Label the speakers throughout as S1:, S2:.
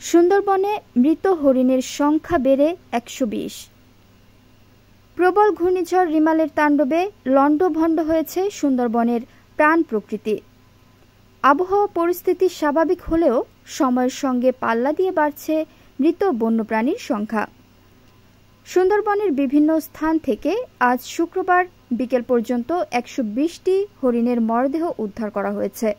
S1: সুন্দরবনে মৃত হরিণের সংখ্যা বেড়ে ১২০। প্রবল ঘূর্ণিঝড় রিমালের তাণ্ডবে লণ্ডভণ্ড হয়েছে সুন্দরবনের প্রাণ প্রকৃতি। আবহাওয়া পরিস্থিতি স্বাভাবিক হলেও সময়ের সঙ্গে পাল্লা দিয়ে বাড়ছে মৃত বন্যপ্রাণীর সংখ্যা। সুন্দরবনের বিভিন্ন স্থান থেকে আজ শুক্রবার বিকেল পর্যন্ত ১২০টি হরিণের মরদেহ উদ্ধার করা হয়েছে।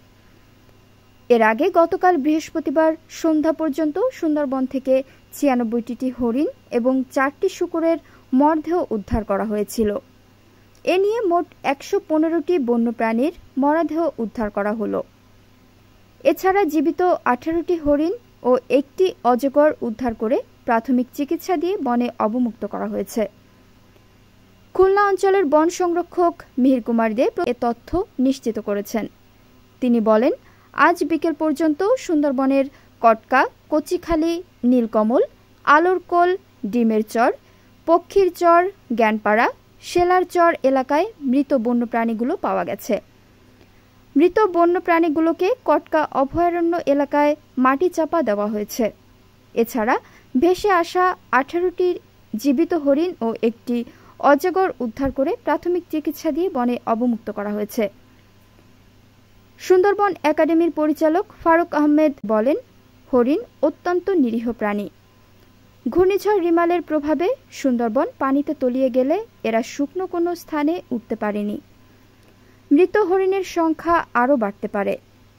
S1: এর আগে গতকাল বৃহস্পতিবার সন্ধ্যা পর্যন্ত সুন্দরবন থেকে ৯৬টি হরিণ এবং ৪টি শূকরের মরদেহ উদ্ধার করা হয়েছিল। এ নিয়ে মোট ১১৫টি বন্যপ্রাণীর মরদেহ উদ্ধার করা হলো। এছাড়া জীবিত ১৮টি হরিণ ও একটি অজগর উদ্ধার করে প্রাথমিক চিকিৎসা দিয়ে বনে অবমুক্ত করা হয়েছে। খুলনা অঞ্চলের বন সংরক্ষক মিহির কুমার দেব এ তথ্য নিশ্চিত করেছেন। তিনি বলেন, আজ বিকেল পর্যন্ত সুন্দরবনের কটকা, কচিখালী, নীলকমল, আলোরকোল, ডিমের চর, পক্ষীর চর, জ্ঞানপাড়া, শেলার চর এলাকায় মৃত বন্যপ্রাণীগুলো পাওয়া গেছে। মৃত বন্যপ্রাণীগুলোকে কটকা অভয়ারণ্য এলাকায় মাটি চাপা দেওয়া হয়েছে। এছাড়া ভেসে আসা ১৮টি জীবিত হরিণ ও একটি অজগর উদ্ধার করে প্রাথমিক চিকিৎসা দিয়ে বনে অবমুক্ত করা হয়েছে। সুন্দরবন একাডেমির পরিচালক ফারুক আহমেদ বলেন, হরিণ অত্যন্ত নিরীহ প্রাণী। ঘূর্ণিঝড় রিমালের প্রভাবে সুন্দরবন পানিতে তলিয়ে গেলে এরা শুকনো কোনো স্থানে উঠতে পারেনি। মৃত হরিণের সংখ্যা আরও বাড়তে পারে।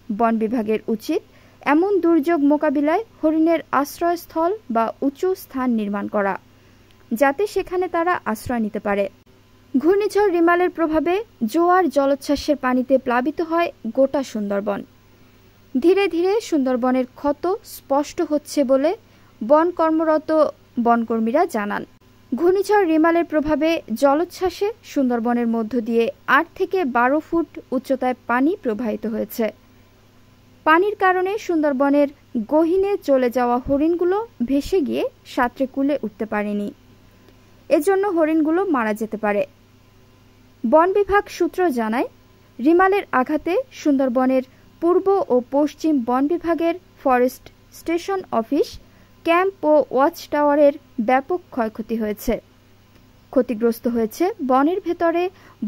S1: বন বিভাগের উচিত এমন দুর্যোগ মোকাবিলায় হরিণের আশ্রয়স্থল বা উঁচু স্থান নির্মাণ করা, যাতে সেখানে তারা আশ্রয় নিতে পারে। ঘূর্ণিঝড় রিমালের প্রভাবে জোয়ার জলোচ্ছ্বাসের পানিতে প্লাবিত হয় গোটা সুন্দরবন। ধীরে ধীরে সুন্দরবনের ক্ষত স্পষ্ট হচ্ছে বলে বন কর্মরত বনকর্মীরা জানান। ঘূর্ণিঝড় রিমালের প্রভাবে জলোচ্ছ্বাসে সুন্দরবনের মধ্য দিয়ে ৮ থেকে ১২ ফুট উচ্চতায় পানি প্রবাহিত হয়েছে। পানির কারণে সুন্দরবনের গহীনে চলে যাওয়া হরিণগুলো ভেসে গিয়ে সাঁতরে কুলে উঠতে পারেনি। এজন্য হরিণগুলো মারা যেতে পারে। বন বিভাগ সূত্র জানায়, রিমালের আঘাতে সুন্দরবনের পূর্ব ও পশ্চিম বন বিভাগের ফরেস্ট স্টেশন অফিস, ক্যাম্প ও ওয়াচ টাওয়ারের ব্যাপক ক্ষয়ক্ষতি হয়েছে। ক্ষতিগ্রস্ত হয়েছে বনের ভেতরে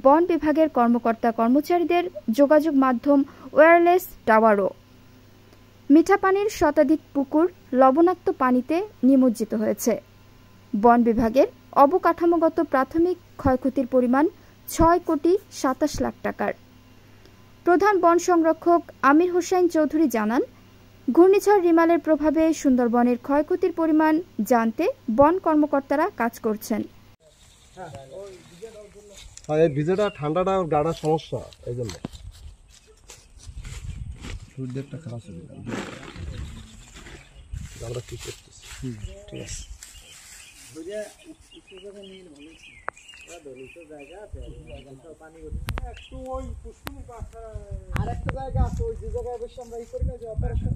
S1: বন বিভাগের কর্মকর্তা কর্মচারীদের যোগাযোগ মাধ্যম ওয়্যারলেস টাওয়ারও। মিঠা পানির শতাধিক পুকুর লবণাক্ত পানিতে নিমজ্জিত হয়েছে। বন বিভাগের অবকাঠামোগত প্রাথমিক ক্ষয়ক্ষতির পরিমাণ ৬,২৭ লাখ টাকার। প্রধান বন সংরক্ষক আমির হোসেন চৌধুরী জানান, ঘূর্ণিঝড় রিমালের প্রভাবে সুন্দরবনের ক্ষয়ক্ষতির পরিমাণ জানতে বন কর্মকর্তারা কাজ করছেন।
S2: এই ভিজেটা ঠান্ডাটা গাড়া সমস্যা, এই জন্য সূর্যেরটা খারাপ ছিল। আমরা কি করতেছি? ঠিক আছে। আরেকটা জায়গা আছে, ওই যে জায়গায় অবশ্যই আমরা ই করি না যে অপারেশন।